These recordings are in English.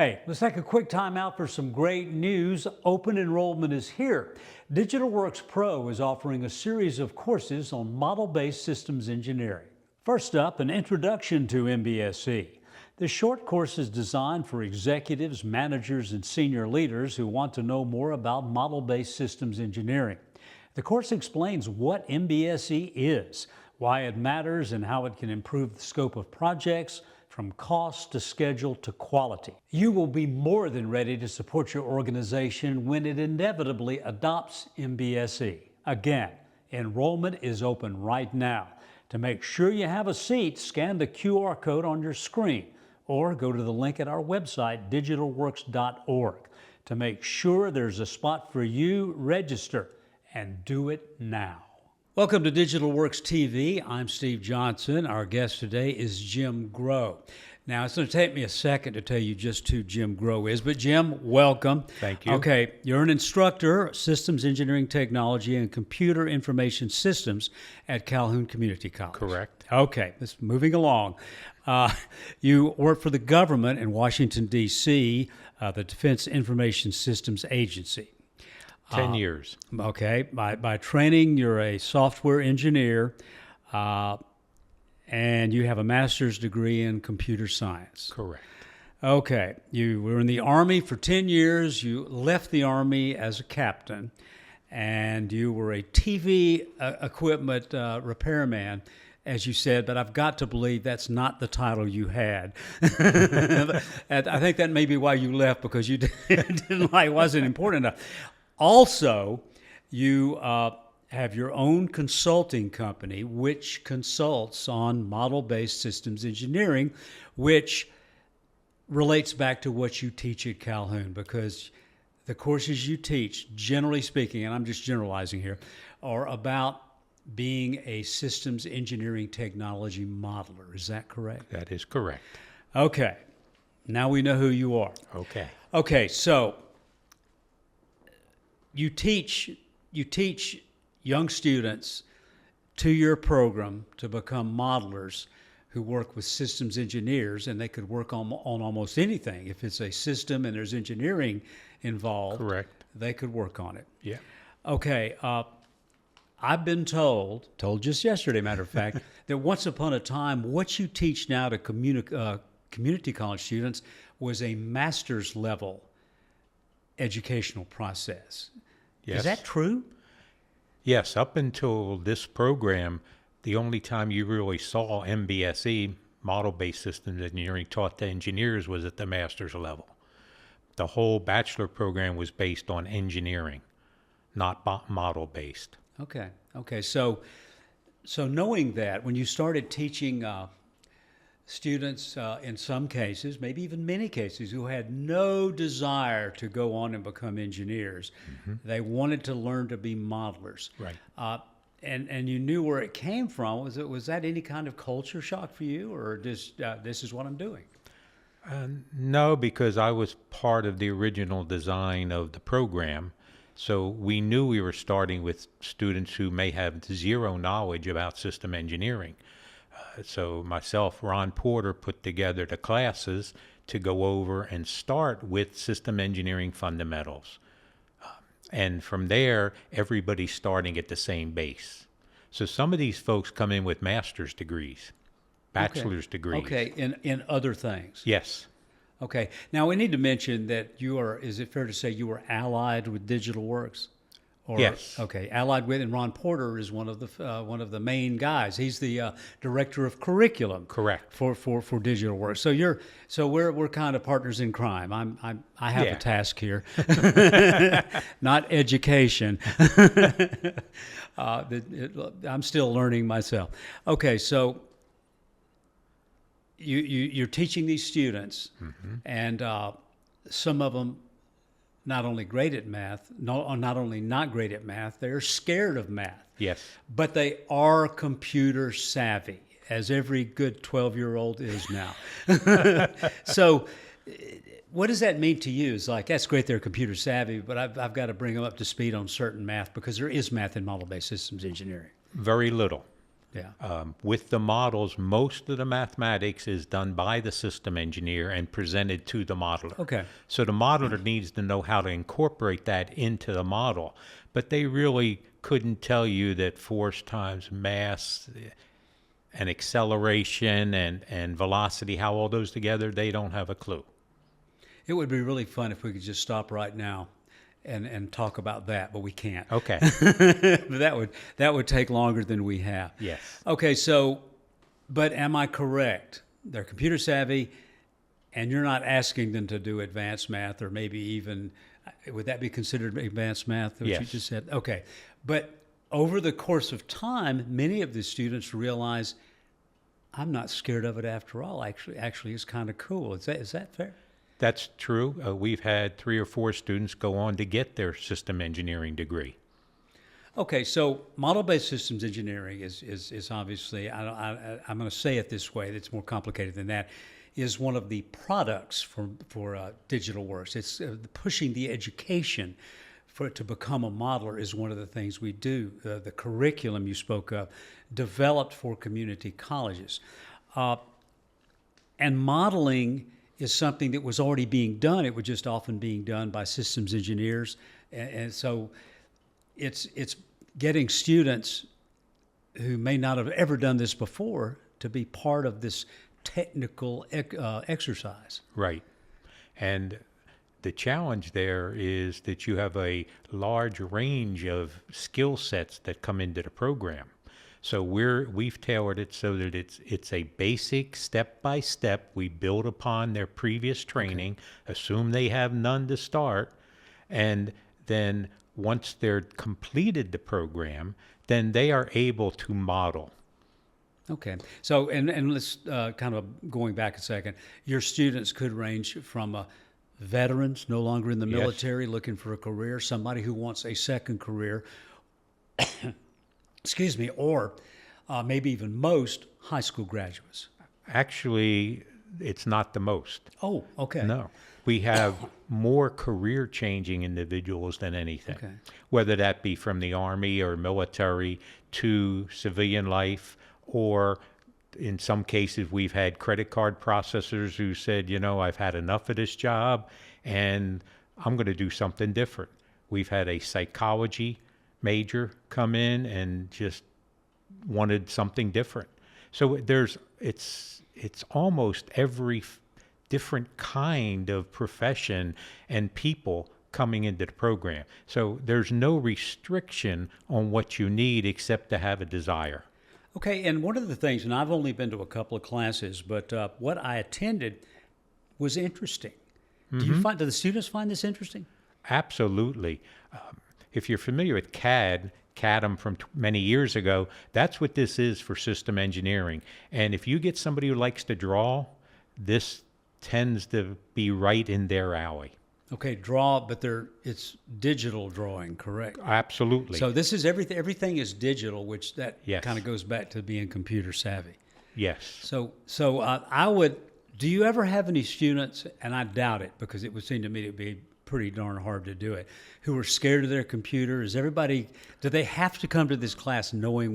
Hey, let's take a quick time out for some great news. Open enrollment is here. DigitalWorks Pro is offering a series of courses on model-based systems engineering. First up, an introduction to MBSE. This short course is designed for executives, managers, and senior leaders who want to know more about model-based systems engineering. The course explains what MBSE is, why it matters, and how it can improve the scope of projects, from cost to schedule to quality. You will be more than ready to support your organization when it inevitably adopts MBSE. Again, enrollment is open right now. To make sure you have a seat, scan the QR code on your screen or go to the link at our website, digitalworks.org. To make sure there's a spot for you, register and do it now. Welcome to DigitalWorks TV. I'm Steve Johnson. Our guest today is Jim Grow. Now, it's going to take me a second to tell you just who Jim Grow is, but Jim, welcome. Thank you. Okay, you're an instructor, Systems Engineering Technology and Computer Information Systems at Calhoun Community College. Correct. Okay, let's moving along. You work for the government in Washington, D.C., the Defense Information Systems Agency. 10 years. Okay. By training, you're a software engineer, and you have a master's degree in computer science. Correct. Okay. You were in the Army for 10 years. You left the Army as a captain, and you were a TV equipment repairman, as you said, but I've got to believe that's not the title you had. And I think that may be why you left, because you didn't like, it wasn't important enough. Also, you have your own consulting company, which consults on model-based systems engineering, which relates back to what you teach at Calhoun, because the courses you teach, generally speaking, and I'm just generalizing here, are about being a systems engineering technology modeler. Is that correct? That is correct. Okay. Now we know who you are. Okay. Okay, so you teach young students to your program to become modelers who work with systems engineers, and they could work on almost anything. If it's a system and there's engineering involved, Correct. They could work on it. Yeah. Okay, I've been told just yesterday, matter of fact, that once upon a time, what you teach now to community college students was a master's level educational process. Yes. Is that true? Yes. Up until this program, the only time you really saw MBSE, model-based systems engineering, taught to engineers was at the master's level. The whole bachelor program was based on engineering, not model-based. Okay. So knowing that, when you started teaching students, in some cases, maybe even many cases, who had no desire to go on and become engineers, they wanted to learn to be modelers. Right. And you knew where it came from. Was that any kind of culture shock for you, or just this is what I'm doing? No, because I was part of the original design of the program. So we knew we were starting with students who may have zero knowledge about system engineering. So myself, Ron Porter, put together the classes to go over and start with system engineering fundamentals. And from there, everybody's starting at the same base. So some of these folks come in with master's degrees, bachelor's degrees. Okay, in other things. Yes. Okay. Now we need to mention that you are, is it fair to say you were allied with DigitalWorks? Or, yes. Okay. Allied with, and Ron Porter is one of the main guys. He's the director of curriculum. Correct. For DigitalWorks. So we're kind of partners in crime. I have a task here, not education. I'm still learning myself. Okay. So you're teaching these students, and some of them not only great at math, not only not great at math, they're scared of math. Yes. But they are computer savvy, as every good 12-year-old is now. So what does that mean to you? It's like, that's great they're computer savvy, but I've got to bring them up to speed on certain math, because there is math in model-based systems engineering. Very little. Yeah. With the models, most of the mathematics is done by the system engineer and presented to the modeler. Okay. So the modeler needs to know how to incorporate that into the model. But they really couldn't tell you that force times mass and acceleration and velocity, how all those together, they don't have a clue. It would be really fun if we could just stop right now and talk about that, but we can't. Okay. that would take longer than we have. Yes. Okay, so, but am I correct? They're computer savvy, and you're not asking them to do advanced math, or maybe even, would that be considered advanced math? What Yes. you just said? Okay, but over the course of time, many of the students realize, I'm not scared of it after all. Actually, it's kind of cool. Is that fair? That's true. We've had 3 or 4 students go on to get their system engineering degree. Okay, so model-based systems engineering is obviously, I'm going to say it this way, it's more complicated than that, is one of the products for Digital Works. It's pushing the education to become a modeler is one of the things we do. The curriculum you spoke of, developed for community colleges. And modeling is something that was already being done. It was just often being done by systems engineers. And so it's getting students who may not have ever done this before to be part of this technical exercise. Right. And the challenge there is that you have a large range of skill sets that come into the program. So we've tailored it so that it's a basic step-by-step. We build upon their previous training, assume they have none to start, and then once they're completed the program, then they are able to model. Okay. So, and let's kind of going back a second, your students could range from veterans no longer in the military looking for a career, somebody who wants a second career, excuse me, or maybe even most high school graduates. Actually, it's not the most. Oh, okay. No. We have more career-changing individuals than anything, Okay. whether that be from the Army or military to civilian life, or in some cases we've had credit card processors who said, I've had enough of this job and I'm going to do something different. We've had a psychology major come in and just wanted something different. So it's almost every different kind of profession and people coming into the program. So there's no restriction on what you need except to have a desire. Okay, and one of the things, and I've only been to a couple of classes, but what I attended was interesting. Do the students find this interesting? Absolutely. If you're familiar with CAD-M from many years ago, that's what this is for system engineering. And if you get somebody who likes to draw, this tends to be right in their alley. Okay, draw, but it's digital drawing, correct? Absolutely. So this is everything is digital, which that Yes. kind of goes back to being computer savvy. Yes. So do you ever have any students, and I doubt it because it would seem to me to be pretty darn hard to do it, who are scared of their computer? Do they have to come to this class knowing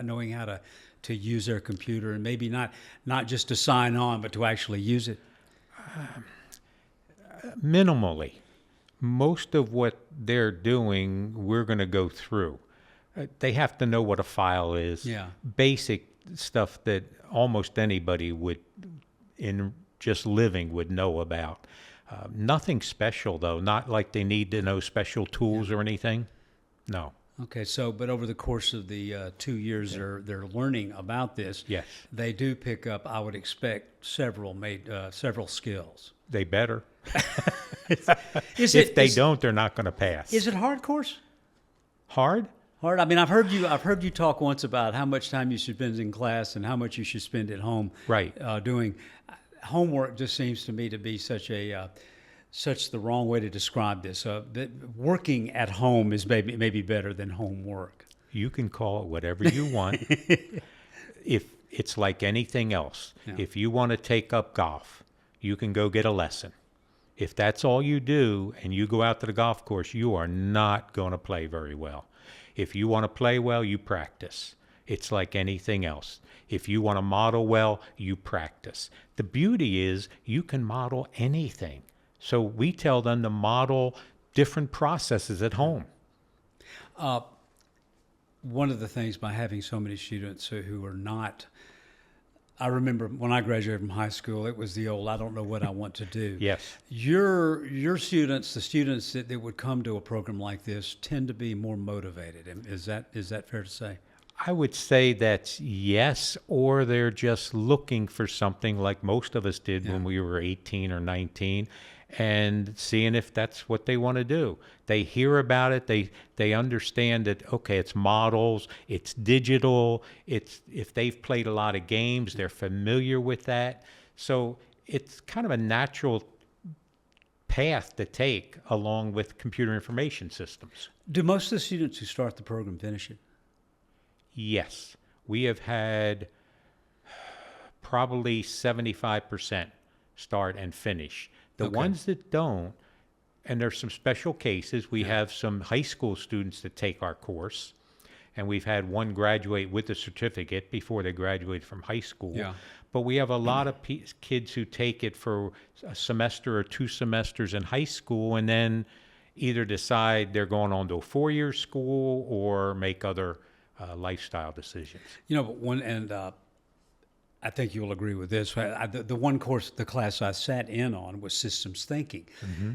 knowing how to use their computer, and maybe not just to sign on, but to actually use it? Minimally. Most of what they're doing, we're going to go through. They have to know what a file is. Yeah. Basic stuff that almost anybody would, in just living, would know about. Nothing special, though. Not like they need to know special tools or anything. No. Okay, but over the course of the 2 years they're learning about this, Yes. they do pick up, I would expect, several skills. They better. If If they don't, they're not going to pass. Is it hard course? Hard? Hard. I mean, I've heard you talk once about how much time you should spend in class and how much you should spend at home. Right. Doing homework just seems to me to be such the wrong way to describe this. That working at home is maybe better than homework. You can call it whatever you want. If it's like anything else, Yeah. if you want to take up golf, you can go get a lesson. If that's all you do and you go out to the golf course, you are not going to play very well. If you want to play well, you practice. It's like anything else. If you want to model well, you practice. The beauty is you can model anything. So we tell them to model different processes at home. One of the things by having so many students who are not, I remember when I graduated from high school, it was the old, I don't know what I want to do. Yes. Your students, the students that would come to a program like this, tend to be more motivated. Is that fair to say? I would say that's yes, or they're just looking for something like most of us did when we were 18 or 19, and seeing if that's what they want to do. They hear about it, they understand that, okay, it's models, it's digital, it's if they've played a lot of games, they're familiar with that. So it's kind of a natural path to take along with computer information systems. Do most of the students who start the program finish it? Yes, we have had probably 75% start and finish. The ones that don't, and there's some special cases, we have some high school students that take our course, and we've had one graduate with a certificate before they graduated from high school. Yeah. But we have a lot of kids who take it for a semester or 2 semesters in high school and then either decide they're going on to a 4-year school or make other lifestyle decisions. You know, but I think you'll agree with this. The one course, the class I sat in on was systems thinking.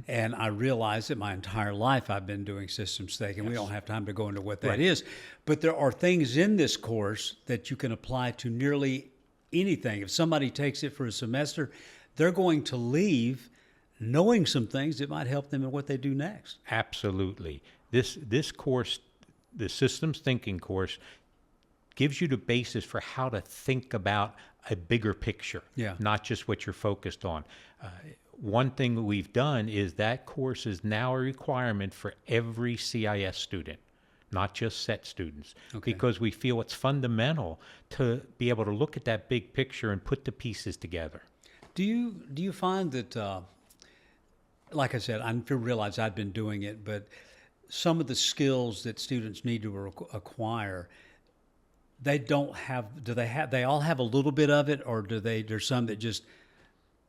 And I realized that my entire life I've been doing systems thinking. We don't have time to go into what that is. But there are things in this course that you can apply to nearly anything. If somebody takes it for a semester, they're going to leave knowing some things that might help them in what they do next. Absolutely. This course, the systems thinking course, gives you the basis for how to think about a bigger picture, not just what you're focused on. One thing we've done is that course is now a requirement for every CIS student, not just SET students, because we feel it's fundamental to be able to look at that big picture and put the pieces together. Do you find that, like I said, I realize I'd been doing it, but some of the skills that students need to acquire, they don't have, they all have a little bit of it, or there's some that just,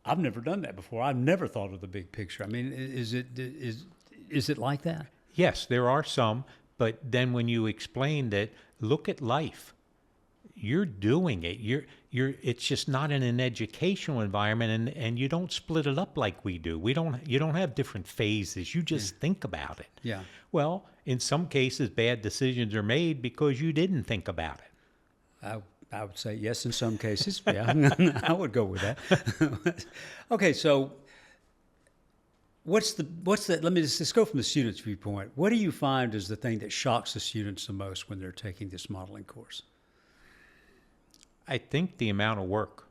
I've never done that before. I've never thought of the big picture. I mean, is it like that? Yes, there are some, but then when you explain that, look at life. You're doing it. It's just not in an educational environment, and you don't split it up like we do. You don't have different phases. You just think about it. Yeah. Well, in some cases, bad decisions are made because you didn't think about it. I would say yes in some cases. Yeah, I would go with that. Okay, so what's the? Let me just go from the student's viewpoint. What do you find is the thing that shocks the students the most when they're taking this modeling course? I think the amount of work.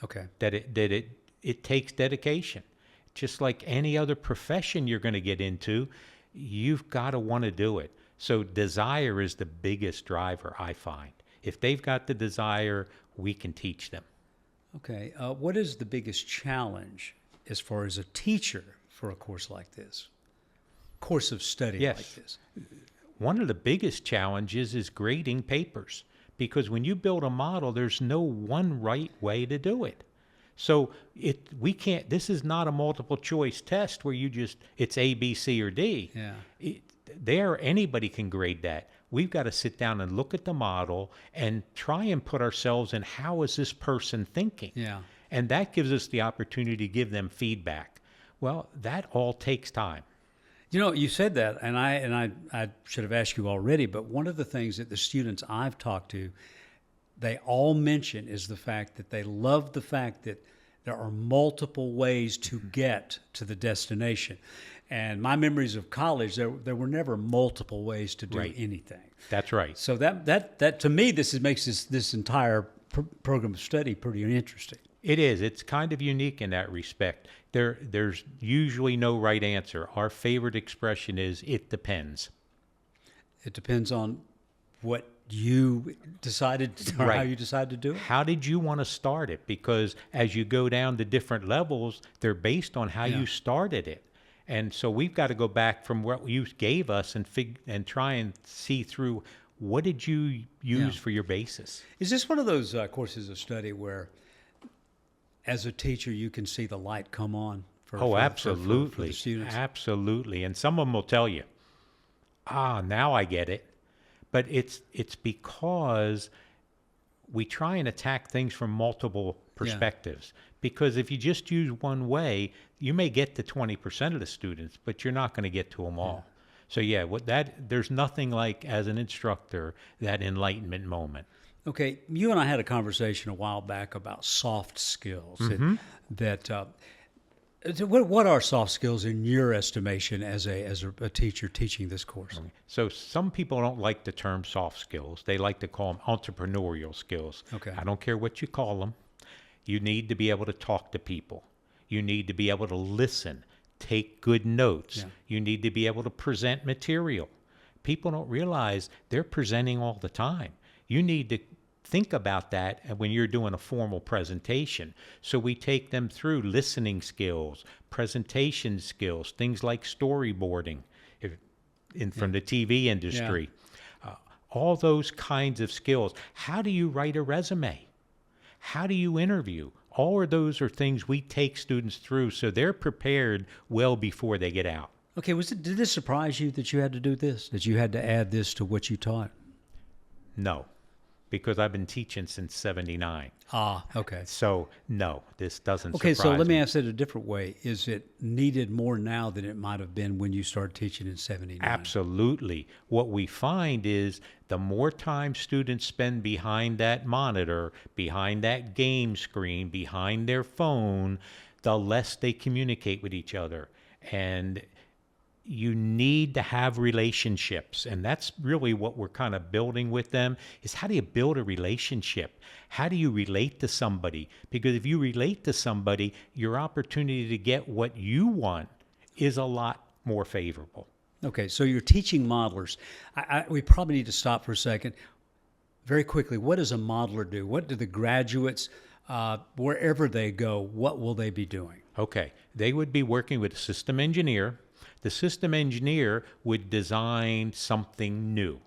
Okay. That it takes dedication. Just like any other profession you're going to get into, you've got to want to do it. So desire is the biggest driver, I find. If they've got the desire, we can teach them. Okay. What is the biggest challenge as far as a teacher for a course like this? Course of study like this? One of the biggest challenges is grading papers, because when you build a model, there's no one right way to do it. So this is not a multiple choice test where it's A, B, C, or D. Yeah. Anybody can grade that. We've got to sit down and look at the model and try and put ourselves in, how is this person thinking? Yeah. And that gives us the opportunity to give them feedback. Well, that all takes time. You know, you said that, and I should have asked you already, but one of the things that the students I've talked to, they all mention is the fact that they love the fact that there are multiple ways to get to the destination. And my memories of college, there were never multiple ways to do anything. That's right. So that to me, makes this entire program of study pretty interesting. It is. It's kind of unique in that respect. There's usually no right answer. Our favorite expression is, it depends. It depends on what you decided, or how you decided to do it? How did you want to start it? Because as you go down to different levels, they're based on how you started it. And so we've got to go back from what you gave us and try and see through what did you use for your basis? Is this one of those courses of study where, as a teacher, you can see the light come on? Absolutely. For the students? Absolutely. And some of them will tell you, now I get it. But it's because we try and attack things from multiple perspectives. Because if you just use one way, you may get to 20% of the students, but you're not going to get to them all. So there's nothing like, as an instructor, that enlightenment moment. Okay, you and I had a conversation a while back about soft skills. What are soft skills in your estimation as a teacher teaching this course? So some people don't like the term soft skills. They like to call them entrepreneurial skills. Okay. I don't care what you call them. You need to be able to talk to people. You need to be able to listen, take good notes. Yeah. You need to be able to present material. People don't realize they're presenting all the time. You need to think about that when you're doing a formal presentation. So we take them through listening skills, presentation skills, things like storyboarding from the TV industry. All those kinds of skills. How do you write a resume? How do you interview? All of those are things we take students through so they're prepared well before they get out. Okay, did this surprise you that you had to do this, that you had to add this to what you taught? No, because I've been teaching since '79. Okay. So no, this doesn't Okay, surprise so let me me. ask it a different way. Is it needed more now than it might have been when you started teaching in '79? Absolutely. What we find is the more time students spend behind that monitor, behind that game screen, behind their phone, the less they communicate with each other. And you need to have relationships. And that's really what we're kind of building with them, is how do you build a relationship? How do you relate to somebody? Because if you relate to somebody, your opportunity to get what you want is a lot more favorable. Okay, so you're teaching modelers. We probably need to stop for a second. Very quickly, what does a modeler do? What do the graduates, wherever they go, what will they be doing? Okay, they would be working with a system engineer. The system engineer would design something new.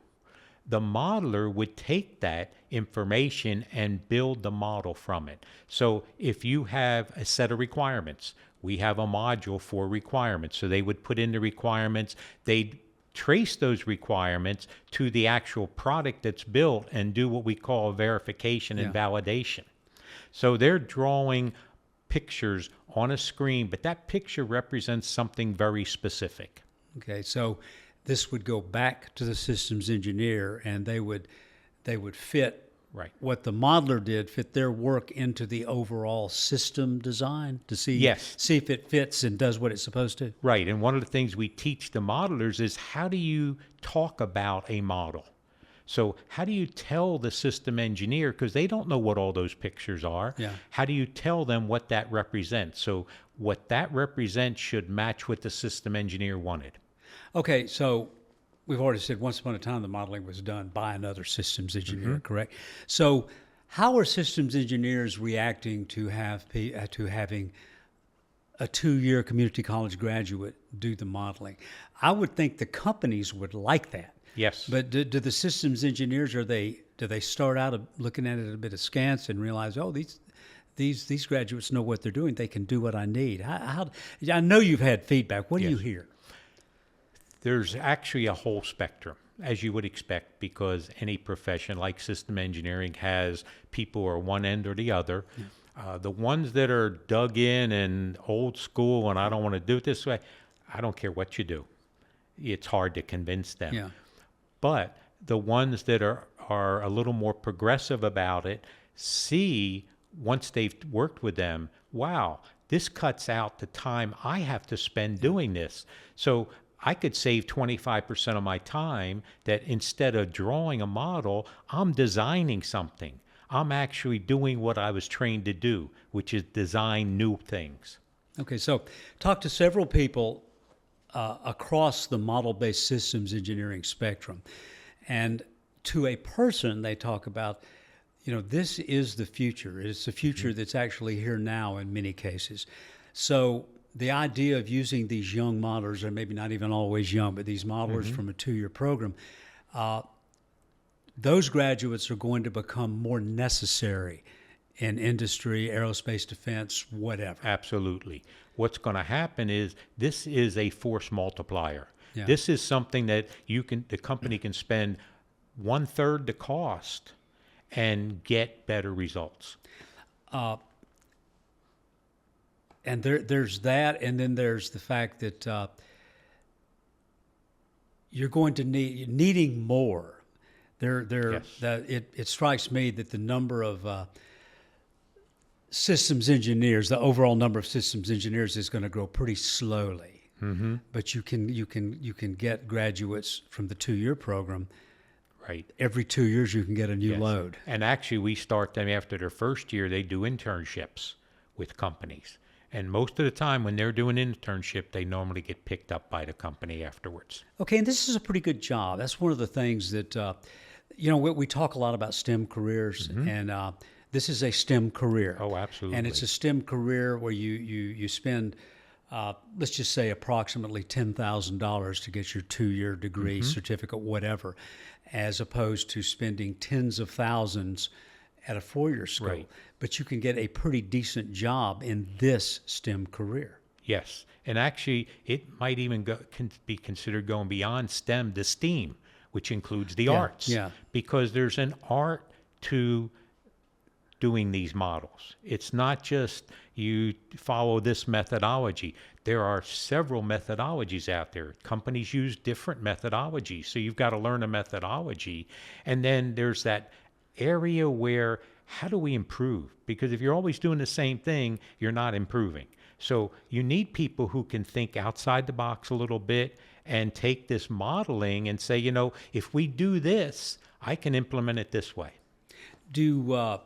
The modeler would take that information and build the model from it. So if you have a set of requirements, we have a module for requirements. So they would put in the requirements, they'd trace those requirements to the actual product that's built and do what we call verification and validation. So they're drawing pictures on a screen, but that picture represents something very specific. Okay, so this would go back to the systems engineer, and they would fit what the modeler did, fit their work into the overall system design to see if it fits and does what it's supposed to. Right, and one of the things we teach the modelers is how do you talk about a model? So how do you tell the system engineer, because they don't know what all those pictures are, how do you tell them what that represents? So what that represents should match what the system engineer wanted. Okay, so we've already said once upon a time the modeling was done by another systems engineer, correct? So how are systems engineers reacting to having a 2-year community college graduate do the modeling? I would think the companies would like that. Yes. But do the systems engineers, do they start out looking at it a bit askance and realize, oh, these graduates know what they're doing. They can do what I need. I know you've had feedback. What do you hear? There's actually a whole spectrum, as you would expect, because any profession like system engineering has people who are one end or the other. The ones that are dug in and old school and I don't want to do it this way, I don't care what you do. It's hard to convince them. Yeah. But the ones that are a little more progressive about it see, once they've worked with them, wow, this cuts out the time I have to spend doing this. So I could save 25% of my time that instead of drawing a model, I'm designing something. I'm actually doing what I was trained to do, which is design new things. Okay, so talk to several people across the model-based systems engineering spectrum. And to a person, they talk about, this is the future. It's the future that's actually here now in many cases. So the idea of using these young modelers, or maybe not even always young, but these modelers from a 2-year program, those graduates are going to become more necessary in industry, aerospace, defense, whatever. Absolutely. What's going to happen is this is a force multiplier. Yeah. This is something that the company can spend 1/3 the cost and get better results. And there's that, and then there's the fact that you're going to needing more. Yes. It strikes me that the number of systems engineers, the overall number of systems engineers, is going to grow pretty slowly. Mm-hmm. But you can get graduates from the 2-year program. Right. Every 2 years, you can get a new Yes. load. And actually, we start them after their first year. They do internships with companies. And most of the time when they're doing an internship, they normally get picked up by the company afterwards. Okay, and this is a pretty good job. That's one of the things that, we talk a lot about STEM careers, and this is a STEM career. Oh, absolutely. And it's a STEM career where you spend, let's just say, approximately $10,000 to get your 2-year degree, certificate, whatever, as opposed to spending tens of thousands at a 4-year school. Right. But you can get a pretty decent job in this STEM career. Yes. And actually, it might even be considered going beyond STEM to STEAM, which includes the arts. Yeah. Because there's an art to doing these models. It's not just you follow this methodology. There are several methodologies out there. Companies use different methodologies. So you've got to learn a methodology. And then there's that area where how do we improve? Because if you're always doing the same thing, you're not improving. So you need people who can think outside the box a little bit and take this modeling and say, if we do this, I can implement it this way. And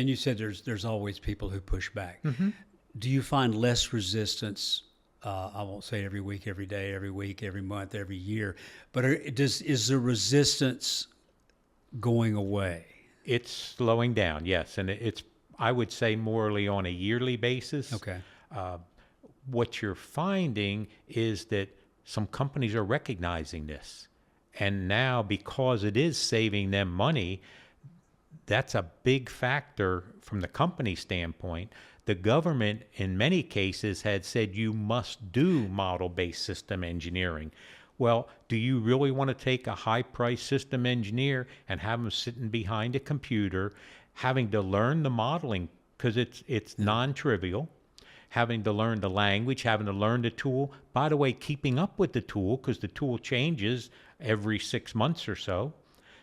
you said there's always people who push back. Mm-hmm. Do you find less resistance? I won't say every week, every day, every week, every month, every year, but is the resistance going away? It's slowing down, yes, and it's I would say morely on a yearly basis. Okay. What you're finding is that some companies are recognizing this, and now because it is saving them money, that's a big factor from the company standpoint. The government, in many cases, had said you must do model-based system engineering. Well, do you really want to take a high-priced system engineer and have them sitting behind a computer, having to learn the modeling, because it's non-trivial, having to learn the language, having to learn the tool, by the way, keeping up with the tool, because the tool changes every 6 months or so.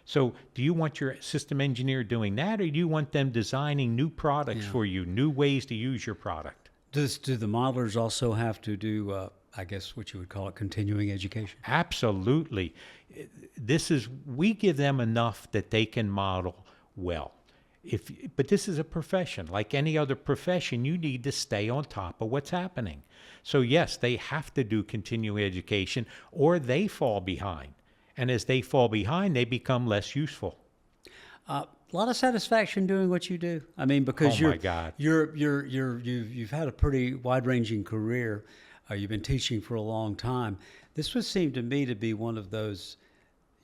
So do you want your system engineer doing that, or do you want them designing new products for you, new ways to use your product? Do the modelers also have to do, I guess what you would call it, continuing education? Absolutely. We give them enough that they can model well. But this is a profession. Like any other profession, you need to stay on top of what's happening. So yes, they have to do continuing education or they fall behind. And as they fall behind, they become less useful. A lot of satisfaction doing what you do. I mean, because my God. you've had a pretty wide-ranging career. You've been teaching for a long time. This would seem to me to be one of those,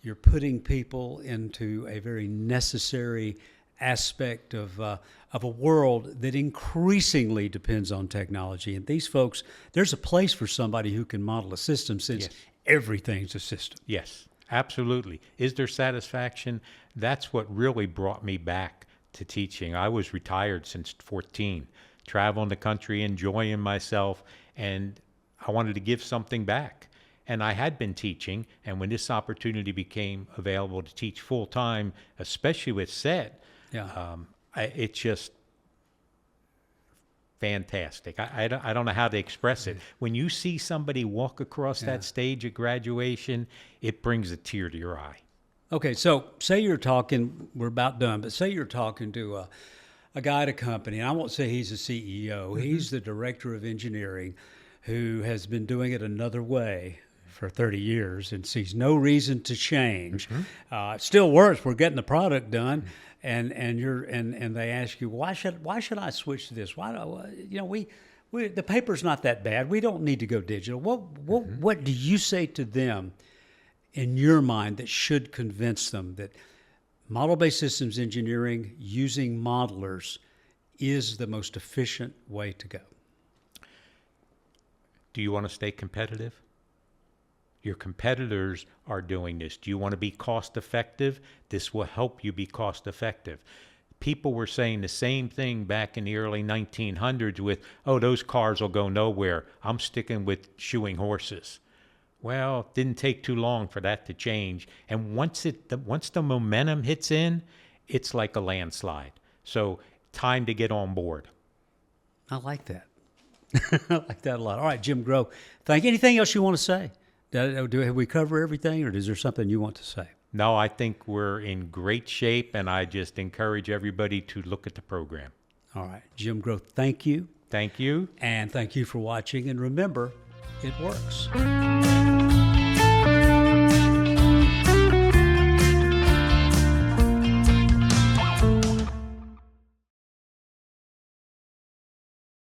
you're putting people into a very necessary aspect of a world that increasingly depends on technology. And these folks, there's a place for somebody who can model a system since everything's a system. Yes, absolutely. Is there satisfaction? That's what really brought me back to teaching. I was retired since 14, traveling the country, enjoying myself, and I wanted to give something back. And I had been teaching, and when this opportunity became available to teach full-time, especially with SET, it's just fantastic. I don't know how to express it. When you see somebody walk across that stage at graduation, it brings a tear to your eye. Okay, so say you're talking, we're about done, but say you're talking to a guy at a company, and I won't say he's a CEO, he's the director of engineering who has been doing it another way for 30 years and sees no reason to change. It still works, we're getting the product done, and they ask you, why should I switch to this? Why do the paper's not that bad. We don't need to go digital. What do you say to them in your mind that should convince them that model-based systems engineering using modelers is the most efficient way to go? Do you want to stay competitive? Your competitors are doing this. Do you want to be cost effective? This will help you be cost effective. People were saying the same thing back in the early 1900s with, oh, those cars will go nowhere. I'm sticking with shoeing horses. Well, it didn't take too long for that to change. And once the momentum hits in, it's like a landslide. So time to get on board. I like that. I like that a lot. All right, Jim Grove, thank you. Anything else you want to say? Have we covered everything, or is there something you want to say? No, I think we're in great shape, and I just encourage everybody to look at the program. All right, Jim Grove, thank you. Thank you. And thank you for watching. And remember, it works.